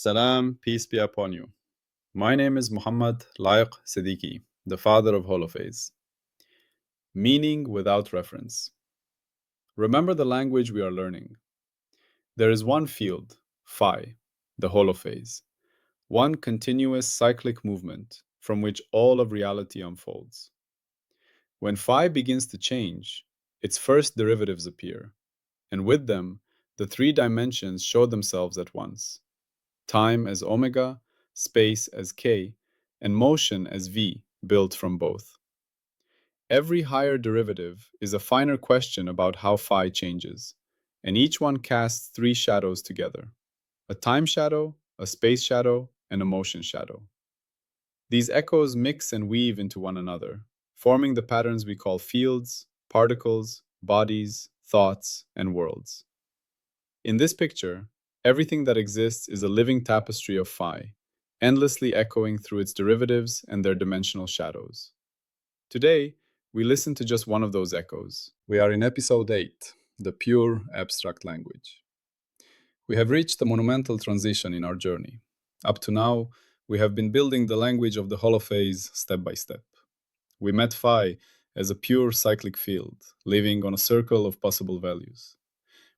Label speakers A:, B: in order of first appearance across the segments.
A: Salam, peace be upon you. My name is Mohammed Layiq Sediqi, the father of Holophase. Meaning without reference. Remember the language we are learning. There is one field, phi, the holophase, one continuous cyclic movement from which all of reality unfolds. When phi begins to change, its first derivatives appear, and with them, the three dimensions show themselves at once. Time as omega, space as k, and motion as v, built from both. Every higher derivative is a finer question about how phi changes, and each one casts three shadows together: a time shadow, a space shadow, and a motion shadow. These echoes mix and weave into one another, forming the patterns we call fields, particles, bodies, thoughts, and worlds. In this picture, everything that exists is a living tapestry of phi, endlessly echoing through its derivatives and their dimensional shadows. Today, we listen to just one of those echoes. We are in Ep.8, the pure abstract language. We have reached a monumental transition in our journey. Up to now, we have been building the language of the holophase step by step. We met phi as a pure cyclic field, living on a circle of possible values.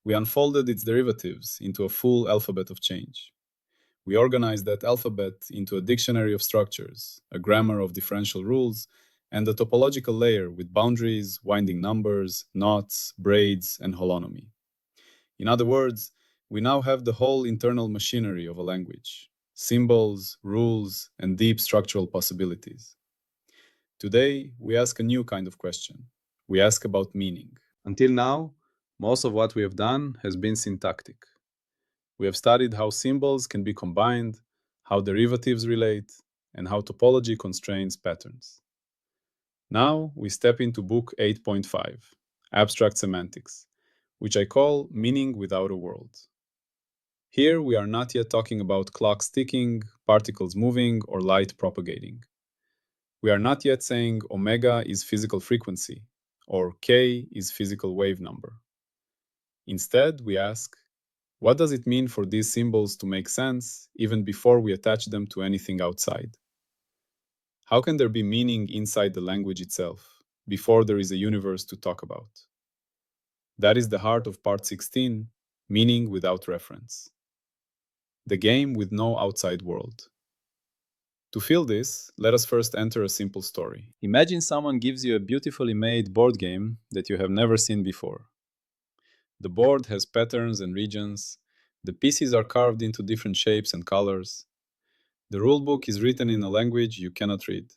A: We unfolded its derivatives into a full alphabet of change. We organized that alphabet into a dictionary of structures, a grammar of differential rules, and a topological layer with boundaries, winding numbers, knots, braids, and holonomy. In other words, we now have the whole internal machinery of a language: symbols, rules, and deep structural possibilities. Today, we ask a new kind of question. We ask about meaning. Until now, most of what we have done has been syntactic. We have studied how symbols can be combined, how derivatives relate, and how topology constrains patterns. Now we step into Book 8.5, Abstract Semantics, which I call Meaning Without a World. Here we are not yet talking about clocks ticking, particles moving, or light propagating. We are not yet saying omega is physical frequency, or k is physical wave number. Instead, we ask, what does it mean for these symbols to make sense even before we attach them to anything outside? How can there be meaning inside the language itself, before there is a universe to talk about? That is the heart of Part 16, Meaning Without Reference. The game with no outside world. To feel this, let us first enter a simple story. Imagine someone gives you a beautifully made board game that you have never seen before. The board has patterns and regions. The pieces are carved into different shapes and colors. The rulebook is written in a language you cannot read.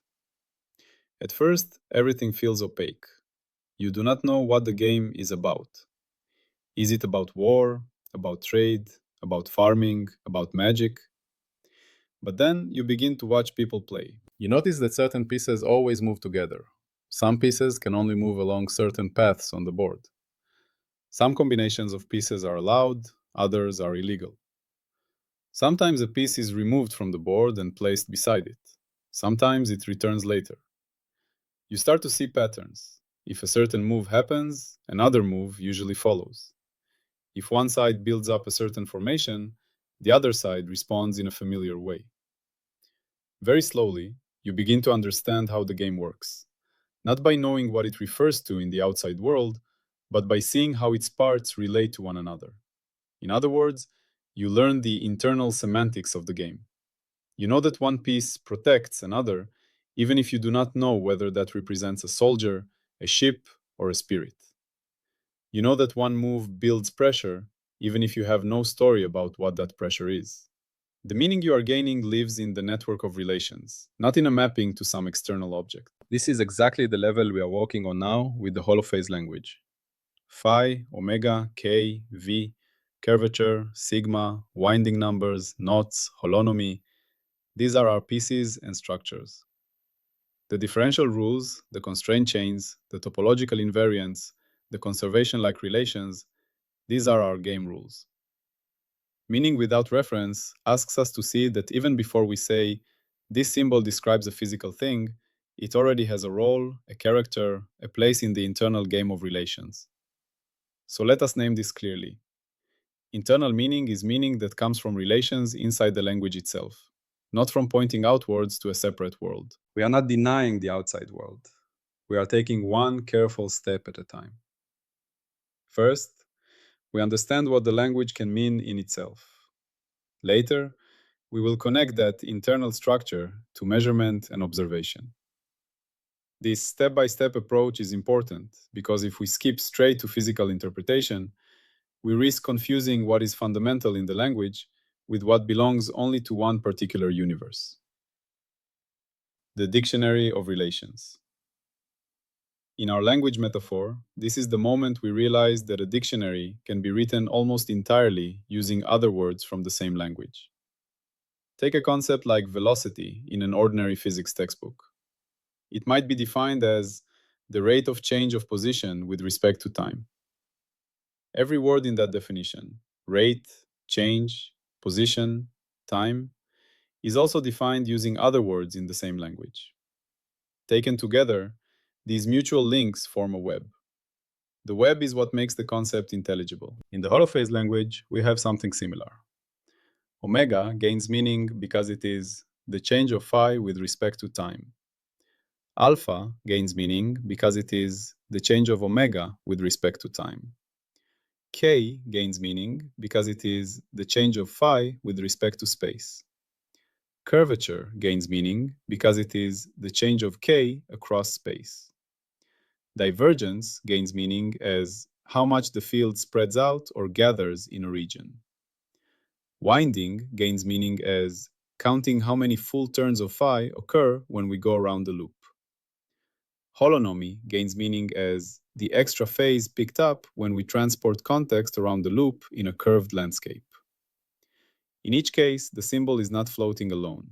A: At first, everything feels opaque. You do not know what the game is about. Is it about war, about trade, about farming, about magic? But then you begin to watch people play. You notice that certain pieces always move together. Some pieces can only move along certain paths on the board. Some combinations of pieces are allowed, others are illegal. Sometimes a piece is removed from the board and placed beside it. Sometimes it returns later. You start to see patterns. If a certain move happens, another move usually follows. If one side builds up a certain formation, the other side responds in a familiar way. Very slowly, you begin to understand how the game works, not by knowing what it refers to in the outside world, but by seeing how its parts relate to one another. In other words, you learn the internal semantics of the game. You know that one piece protects another, even if you do not know whether that represents a soldier, a ship, or a spirit. You know that one move builds pressure, even if you have no story about what that pressure is. The meaning you are gaining lives in the network of relations, not in a mapping to some external object. This is exactly the level we are working on now with the holophase language. Phi, omega, k, v, curvature, sigma, winding numbers, knots, holonomy. These are our pieces and structures. The differential rules, the constraint chains, the topological invariants, the conservation-like relations, these are our game rules. Meaning without reference asks us to see that even before we say, this symbol describes a physical thing, it already has a role, a character, a place in the internal game of relations. So let us name this clearly. Internal meaning is meaning that comes from relations inside the language itself, not from pointing outwards to a separate world. We are not denying the outside world. We are taking one careful step at a time. First, we understand what the language can mean in itself. Later, we will connect that internal structure to measurement and observation. This step-by-step approach is important because if we skip straight to physical interpretation, we risk confusing what is fundamental in the language with what belongs only to one particular universe. The dictionary of relations. In our language metaphor, this is the moment we realize that a dictionary can be written almost entirely using other words from the same language. Take a concept like velocity in an ordinary physics textbook. It might be defined as the rate of change of position with respect to time. Every word in that definition, rate, change, position, time, is also defined using other words in the same language. Taken together, these mutual links form a web. The web is what makes the concept intelligible. In the holophase language, we have something similar. Omega gains meaning because it is the change of phi with respect to time. Alpha gains meaning because it is the change of omega with respect to time. K gains meaning because it is the change of phi with respect to space. Curvature gains meaning because it is the change of k across space. Divergence gains meaning as how much the field spreads out or gathers in a region. Winding gains meaning as counting how many full turns of phi occur when we go around the loop. Holonomy gains meaning as the extra phase picked up when we transport context around the loop in a curved landscape. In each case, the symbol is not floating alone.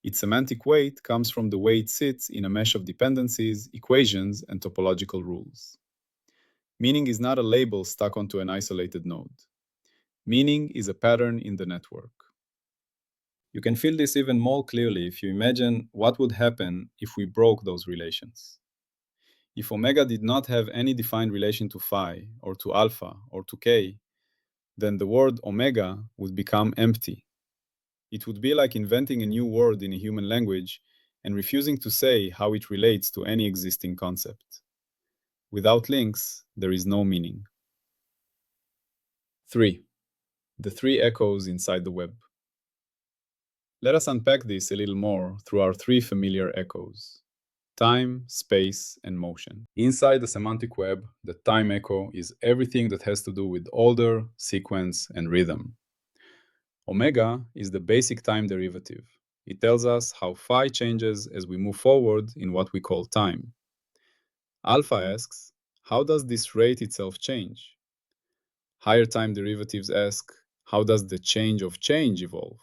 A: Its semantic weight comes from the way it sits in a mesh of dependencies, equations, and topological rules. Meaning is not a label stuck onto an isolated node. Meaning is a pattern in the network. You can feel this even more clearly if you imagine what would happen if we broke those relations. If omega did not have any defined relation to phi, or to alpha, or to k, then the word omega would become empty. It would be like inventing a new word in a human language and refusing to say how it relates to any existing concept. Without links, there is no meaning. 3. The three echoes inside the web. Let us unpack this a little more through our three familiar echoes: time, space, and motion. Inside the semantic web, the time echo is everything that has to do with order, sequence, and rhythm. Omega is the basic time derivative. It tells us how phi changes as we move forward in what we call time. Alpha asks, how does this rate itself change? Higher time derivatives ask, how does the change of change evolve?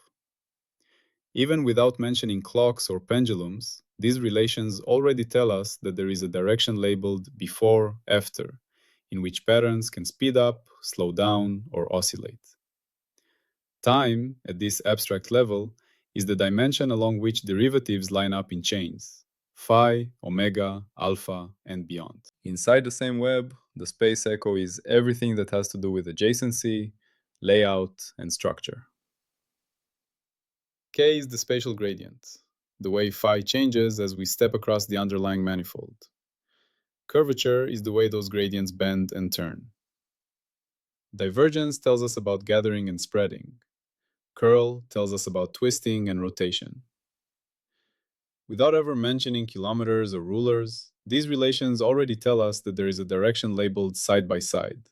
A: Even without mentioning clocks or pendulums, these relations already tell us that there is a direction labeled before, after, in which patterns can speed up, slow down, or oscillate. Time, at this abstract level, is the dimension along which derivatives line up in chains: phi, omega, alpha, and beyond. Inside the same web, the space echo is everything that has to do with adjacency, layout, and structure. K is the spatial gradient, the way phi changes as we step across the underlying manifold. Curvature is the way those gradients bend and turn. Divergence tells us about gathering and spreading. Curl tells us about twisting and rotation. Without ever mentioning kilometers or rulers, these relations already tell us that there is a direction labeled side by side,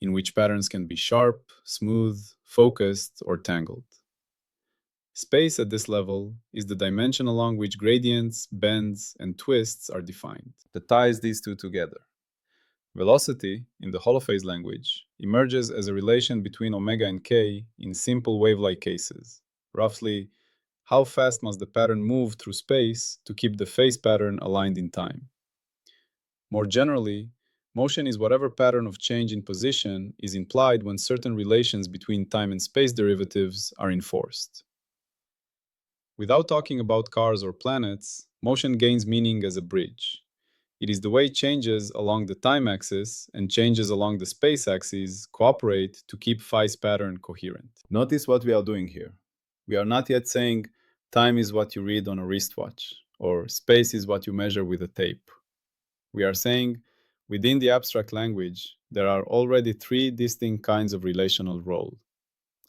A: in which patterns can be sharp, smooth, focused, or tangled. Space at this level is the dimension along which gradients, bends, and twists are defined, that ties these two together. Velocity, in the holophase language, emerges as a relation between omega and k in simple wave-like cases. Roughly, how fast must the pattern move through space to keep the phase pattern aligned in time? More generally, motion is whatever pattern of change in position is implied when certain relations between time and space derivatives are enforced. Without talking about cars or planets, motion gains meaning as a bridge. It is the way changes along the time axis and changes along the space axis cooperate to keep phi's pattern coherent. Notice what we are doing here. We are not yet saying time is what you read on a wristwatch, or space is what you measure with a tape. We are saying within the abstract language, there are already three distinct kinds of relational role: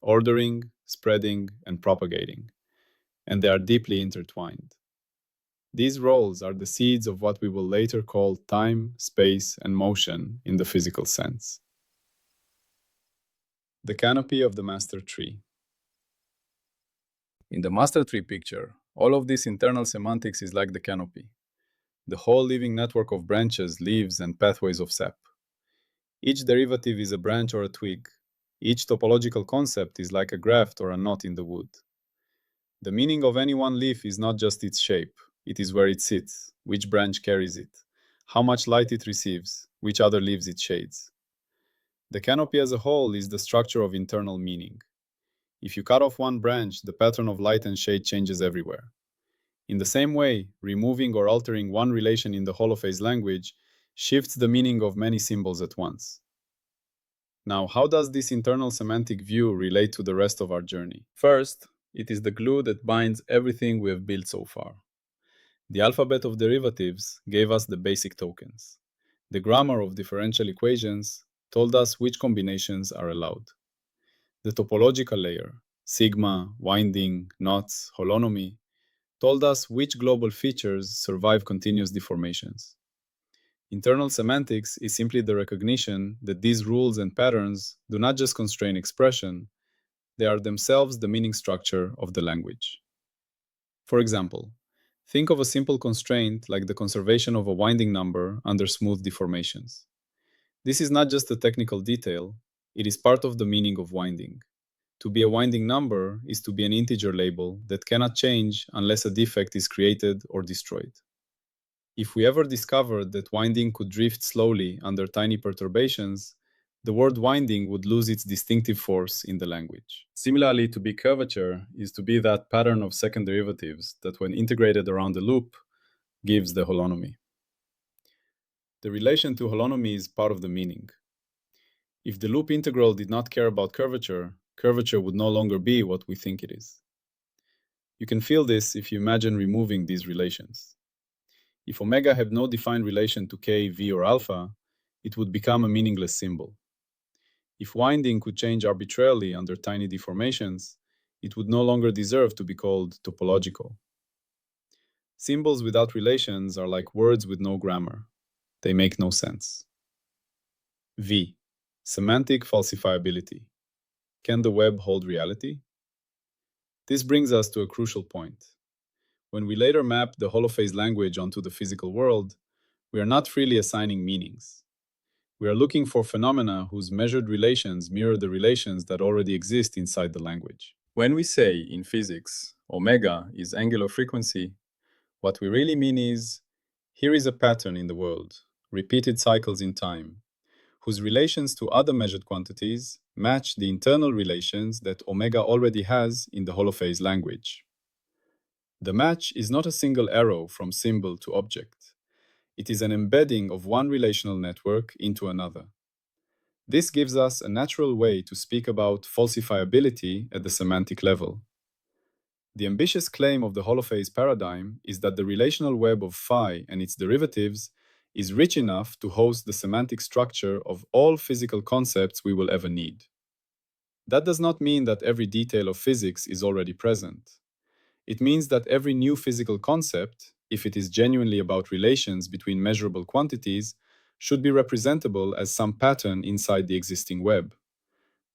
A: ordering, spreading, and propagating, and they are deeply intertwined. These roles are the seeds of what we will later call time, space, and motion in the physical sense. The canopy of the master tree. In the master tree picture, all of this internal semantics is like the canopy, the whole living network of branches, leaves, and pathways of sap. Each derivative is a branch or a twig. Each topological concept is like a graft or a knot in the wood. The meaning of any one leaf is not just its shape, it is where it sits, which branch carries it, how much light it receives, which other leaves it shades. The canopy as a whole is the structure of internal meaning. If you cut off one branch, the pattern of light and shade changes everywhere. In the same way, removing or altering one relation in the holophase language shifts the meaning of many symbols at once. Now, how does this internal semantic view relate to the rest of our journey? First, it is the glue that binds everything we have built so far. The alphabet of derivatives gave us the basic tokens. The grammar of differential equations told us which combinations are allowed. The topological layer, sigma, winding, knots, holonomy, told us which global features survive continuous deformations. Internal semantics is simply the recognition that these rules and patterns do not just constrain expression, they are themselves the meaning structure of the language. For example, think of a simple constraint like the conservation of a winding number under smooth deformations. This is not just a technical detail, it is part of the meaning of winding. To be a winding number is to be an integer label that cannot change unless a defect is created or destroyed. If we ever discovered that winding could drift slowly under tiny perturbations, the word winding would lose its distinctive force in the language. Similarly, to be curvature is to be that pattern of second derivatives that, when integrated around the loop, gives the holonomy. The relation to holonomy is part of the meaning. If the loop integral did not care about curvature, curvature would no longer be what we think it is. You can feel this if you imagine removing these relations. If omega had no defined relation to k, v, or alpha, it would become a meaningless symbol. If winding could change arbitrarily under tiny deformations, it would no longer deserve to be called topological. Symbols without relations are like words with no grammar. They make no sense. V. Semantic falsifiability. Can the web hold reality? This brings us to a crucial point. When we later map the holophase language onto the physical world, we are not freely assigning meanings. We are looking for phenomena whose measured relations mirror the relations that already exist inside the language. When we say in physics, omega is angular frequency, what we really mean is, here is a pattern in the world, repeated cycles in time, whose relations to other measured quantities match the internal relations that omega already has in the holophase language. The match is not a single arrow from symbol to object. It is an embedding of one relational network into another. This gives us a natural way to speak about falsifiability at the semantic level. The ambitious claim of the holophase paradigm is that the relational web of phi and its derivatives is rich enough to host the semantic structure of all physical concepts we will ever need. That does not mean that every detail of physics is already present. It means that every new physical concept, if it is genuinely about relations between measurable quantities, should be representable as some pattern inside the existing web.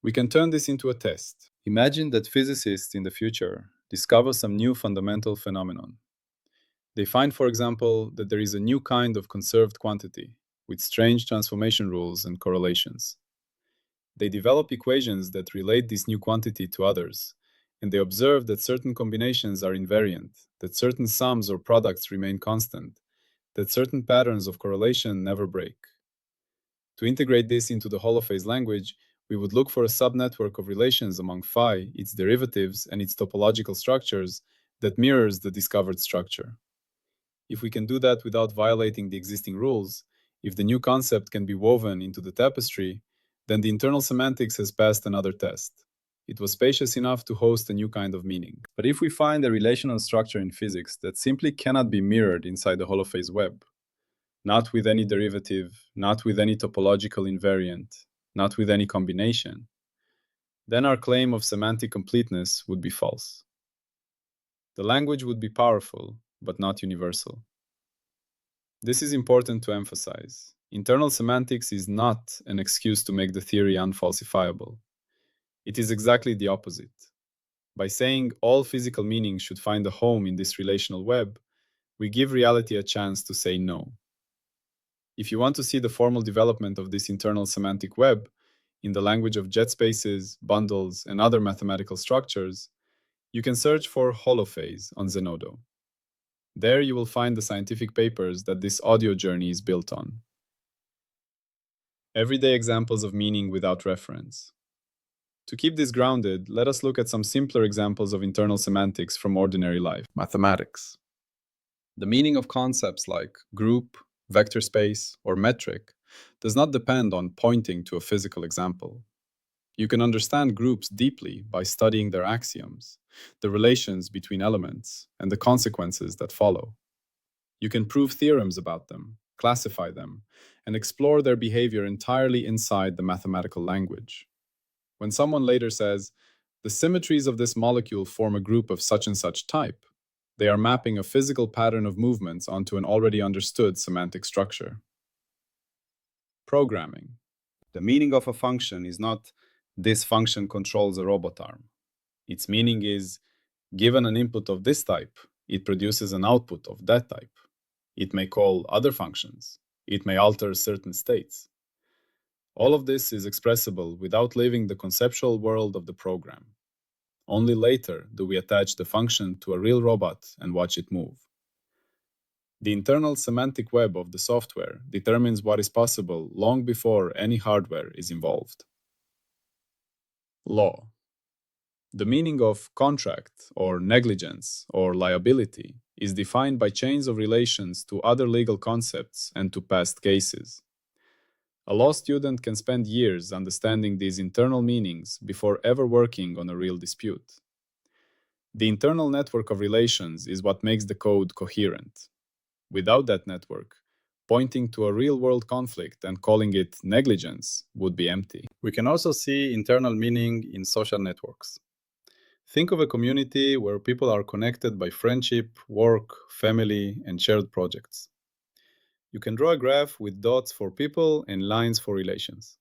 A: We can turn this into a test. Imagine that physicists in the future discover some new fundamental phenomenon. They find, for example, that there is a new kind of conserved quantity with strange transformation rules and correlations. They develop equations that relate this new quantity to others, and they observe that certain combinations are invariant, that certain sums or products remain constant, that certain patterns of correlation never break. To integrate this into the holophase language, we would look for a subnetwork of relations among phi, its derivatives, and its topological structures that mirrors the discovered structure. If we can do that without violating the existing rules, if the new concept can be woven into the tapestry, then the internal semantics has passed another test. It was spacious enough to host a new kind of meaning. But if we find a relational structure in physics that simply cannot be mirrored inside the holophase web, not with any derivative, not with any topological invariant, not with any combination, then our claim of semantic completeness would be false. The language would be powerful, but not universal. This is important to emphasize. Internal semantics is not an excuse to make the theory unfalsifiable. It is exactly the opposite. By saying all physical meanings should find a home in this relational web, we give reality a chance to say no. If you want to see the formal development of this internal semantic web in the language of jet spaces, bundles, and other mathematical structures, you can search for Holophase on Zenodo. There you will find the scientific papers that this audio journey is built on. Everyday examples of meaning without reference. To keep this grounded, let us look at some simpler examples of internal semantics from ordinary life. Mathematics. The meaning of concepts like group, vector space, or metric does not depend on pointing to a physical example. You can understand groups deeply by studying their axioms, the relations between elements, and the consequences that follow. You can prove theorems about them, classify them, and explore their behavior entirely inside the mathematical language. When someone later says, the symmetries of this molecule form a group of such and such type, they are mapping a physical pattern of movements onto an already understood semantic structure. Programming. The meaning of a function is not this function controls a robot arm. Its meaning is given an input of this type, it produces an output of that type. It may call other functions. It may alter certain states. All of this is expressible without leaving the conceptual world of the program. Only later do we attach the function to a real robot and watch it move. The internal semantic web of the software determines what is possible long before any hardware is involved. Law. The meaning of contract or negligence or liability is defined by chains of relations to other legal concepts and to past cases. A law student can spend years understanding these internal meanings before ever working on a real dispute. The internal network of relations is what makes the code coherent. Without that network, pointing to a real-world conflict and calling it negligence would be empty. We can also see internal meaning in social networks. Think of a community where people are connected by friendship, work, family, and shared projects. You can draw a graph with dots for people and lines for relations.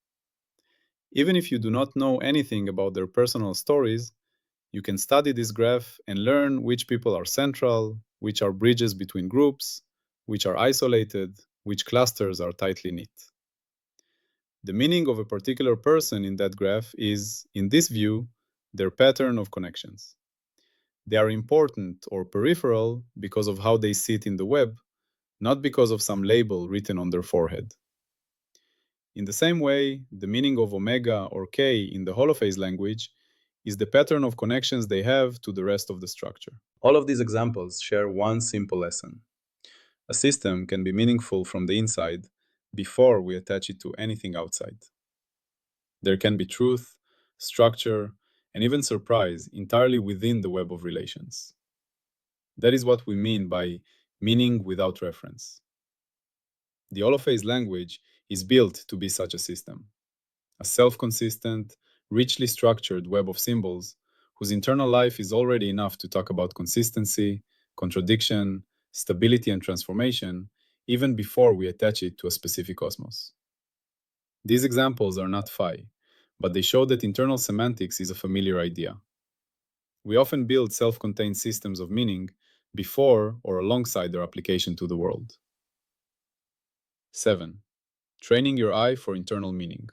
A: Even if you do not know anything about their personal stories, you can study this graph and learn which people are central, which are bridges between groups, which are isolated, which clusters are tightly knit. The meaning of a particular person in that graph is, in this view, their pattern of connections. They are important or peripheral because of how they sit in the web, not because of some label written on their forehead. In the same way, the meaning of omega or k in the holophase language is the pattern of connections they have to the rest of the structure. All of these examples share one simple lesson. A system can be meaningful from the inside before we attach it to anything outside. There can be truth, structure, and even surprise entirely within the web of relations. That is what we mean by meaning without reference. The holophase language is built to be such a system, a self-consistent, richly structured web of symbols whose internal life is already enough to talk about consistency, contradiction, stability, and transformation, even before we attach it to a specific cosmos. These examples are not phi, but they show that internal semantics is a familiar idea. We often build self-contained systems of meaning before or alongside their application to the world. 7. Training your eye for internal meaning.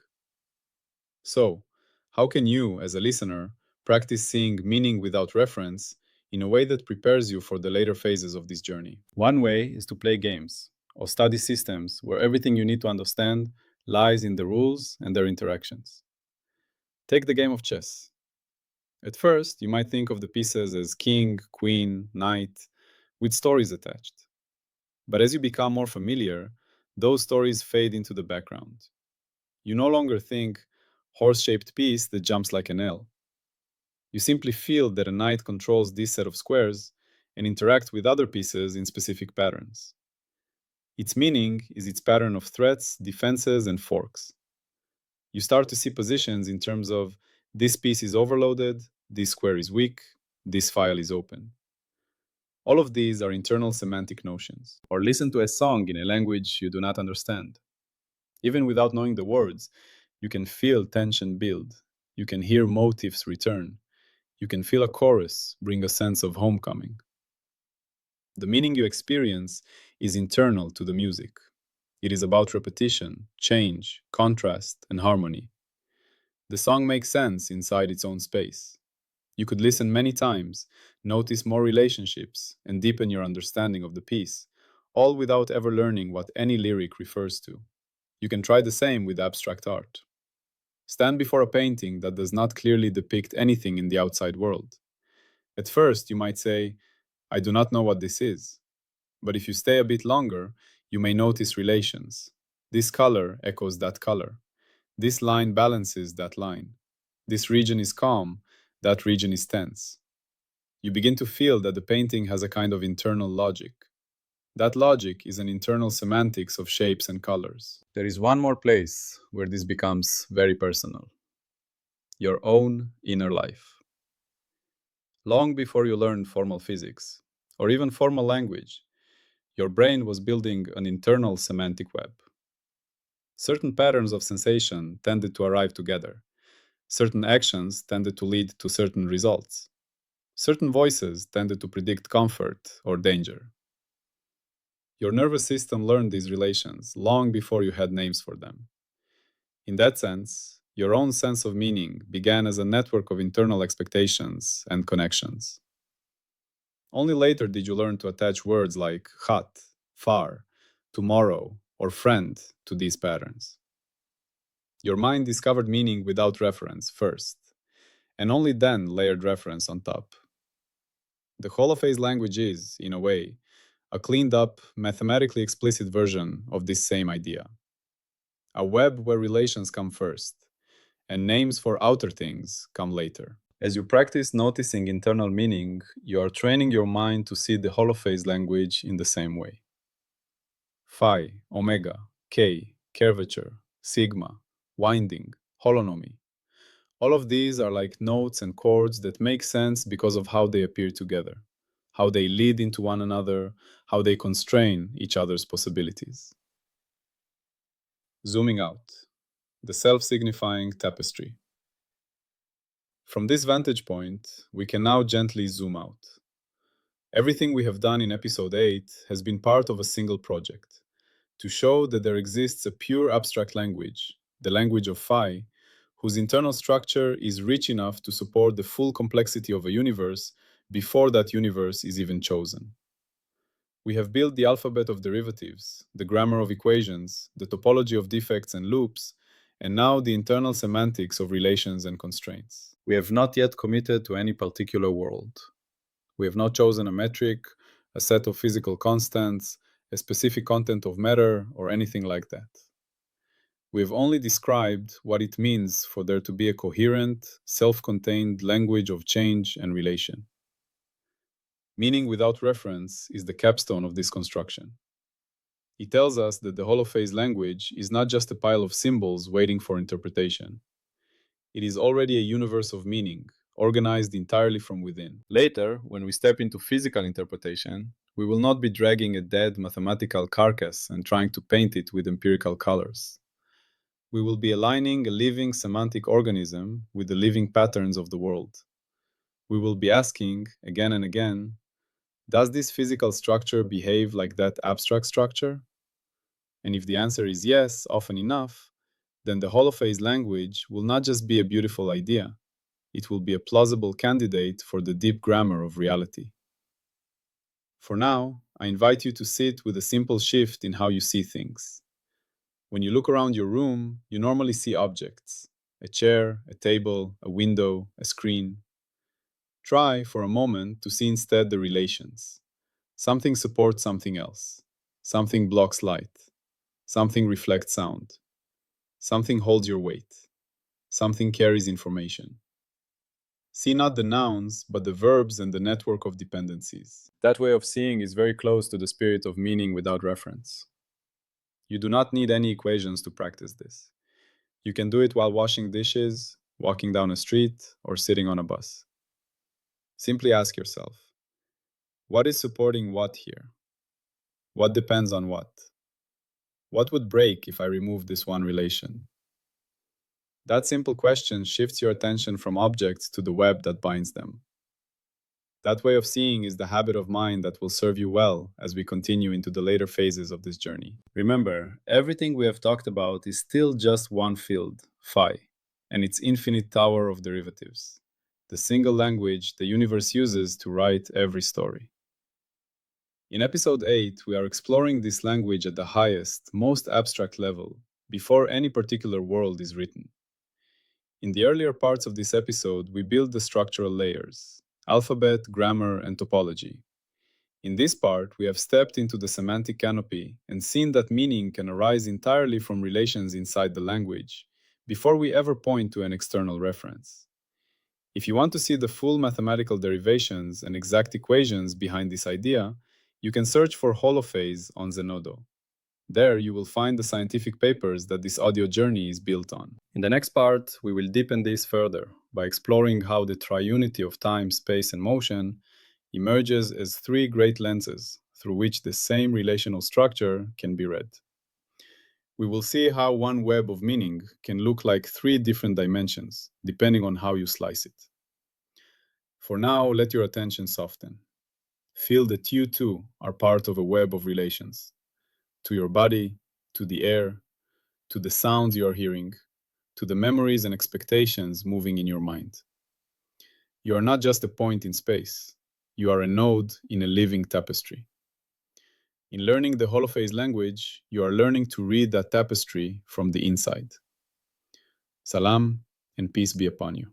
A: So, how can you, as a listener, practice seeing meaning without reference in a way that prepares you for the later phases of this journey? One way is to play games or study systems where everything you need to understand lies in the rules and their interactions. Take the game of chess. At first, you might think of the pieces as king, queen, knight, with stories attached. But as you become more familiar, those stories fade into the background. You no longer think horse shaped piece that jumps like an L. You simply feel that a knight controls this set of squares and interact with other pieces in specific patterns. Its meaning is its pattern of threats, defenses, and forks. You start to see positions in terms of this piece is overloaded, this square is weak, this file is open. All of these are internal semantic notions. Or listen to a song in a language you do not understand. Even without knowing the words, you can feel tension build. You can hear motifs return. You can feel a chorus bring a sense of homecoming. The meaning you experience is internal to the music. It is about repetition, change, contrast, and harmony. The song makes sense inside its own space. You could listen many times, notice more relationships, and deepen your understanding of the piece, all without ever learning what any lyric refers to. You can try the same with abstract art. Stand before a painting that does not clearly depict anything in the outside world. At first, you might say, I do not know what this is. But if you stay a bit longer, you may notice relations. This color echoes that color. This line balances that line. This region is calm, that region is tense. You begin to feel that the painting has a kind of internal logic. That logic is an internal semantics of shapes and colors. There is one more place where this becomes very personal: your own inner life. Long before you learned formal physics, or even formal language, your brain was building an internal semantic web. Certain patterns of sensation tended to arrive together. Certain actions tended to lead to certain results. Certain voices tended to predict comfort or danger. Your nervous system learned these relations long before you had names for them. In that sense, your own sense of meaning began as a network of internal expectations and connections. Only later did you learn to attach words like hot, far, tomorrow, or friend to these patterns. Your mind discovered meaning without reference first, and only then layered reference on top. The Holophase language is, in a way, a cleaned up, mathematically explicit version of this same idea. A web where relations come first, and names for outer things come later. As you practice noticing internal meaning, you are training your mind to see the holophase language in the same way. Phi, omega, k, curvature, sigma, winding, holonomy. All of these are like notes and chords that make sense because of how they appear together, how they lead into one another, how they constrain each other's possibilities. Zooming out, the self-signifying tapestry. From this vantage point, we can now gently zoom out. Everything we have done in Episode 8 has been part of a single project, to show that there exists a pure abstract language, the language of Phi, whose internal structure is rich enough to support the full complexity of a universe before that universe is even chosen. We have built the alphabet of derivatives, the grammar of equations, the topology of defects and loops, and now the internal semantics of relations and constraints. We have not yet committed to any particular world. We have not chosen a metric, a set of physical constants, a specific content of matter, or anything like that. We have only described what it means for there to be a coherent, self-contained language of change and relation. Meaning without reference is the capstone of this construction. It tells us that the holophase language is not just a pile of symbols waiting for interpretation. It is already a universe of meaning, organized entirely from within. Later, when we step into physical interpretation, we will not be dragging a dead mathematical carcass and trying to paint it with empirical colors. We will be aligning a living semantic organism with the living patterns of the world. We will be asking, again and again, does this physical structure behave like that abstract structure? And if the answer is yes, often enough, then the holophase language will not just be a beautiful idea, it will be a plausible candidate for the deep grammar of reality. For now, I invite you to sit with a simple shift in how you see things. When you look around your room, you normally see objects: a chair, a table, a window, a screen. Try, for a moment, to see instead the relations. Something supports something else. Something blocks light. Something reflects sound. Something holds your weight. Something carries information. See not the nouns, but the verbs and the network of dependencies. That way of seeing is very close to the spirit of meaning without reference. You do not need any equations to practice this. You can do it while washing dishes, walking down a street, or sitting on a bus. Simply ask yourself, what is supporting what here? What depends on what? What would break if I remove this one relation? That simple question shifts your attention from objects to the web that binds them. That way of seeing is the habit of mind that will serve you well as we continue into the later phases of this journey. Remember, everything we have talked about is still just one field, phi, and its infinite tower of derivatives, the single language the universe uses to write every story. In episode 8, we are exploring this language at the highest, most abstract level, before any particular world is written. In the earlier parts of this episode, we build the structural layers: alphabet, grammar, and topology. In this part, we have stepped into the semantic canopy and seen that meaning can arise entirely from relations inside the language, before we ever point to an external reference. If you want to see the full mathematical derivations and exact equations behind this idea, you can search for Holophase on Zenodo. There, you will find the scientific papers that this audio journey is built on. In the next part, we will deepen this further by exploring how the triunity of time, space, and motion emerges as three great lenses through which the same relational structure can be read. We will see how one web of meaning can look like three different dimensions, depending on how you slice it. For now, let your attention soften. Feel that you too are part of a web of relations, to your body, to the air, to the sounds you are hearing, to the memories and expectations moving in your mind. You are not just a point in space. You are a node in a living tapestry. In learning the holophase language, you are learning to read that tapestry from the inside. Salam, and peace be upon you.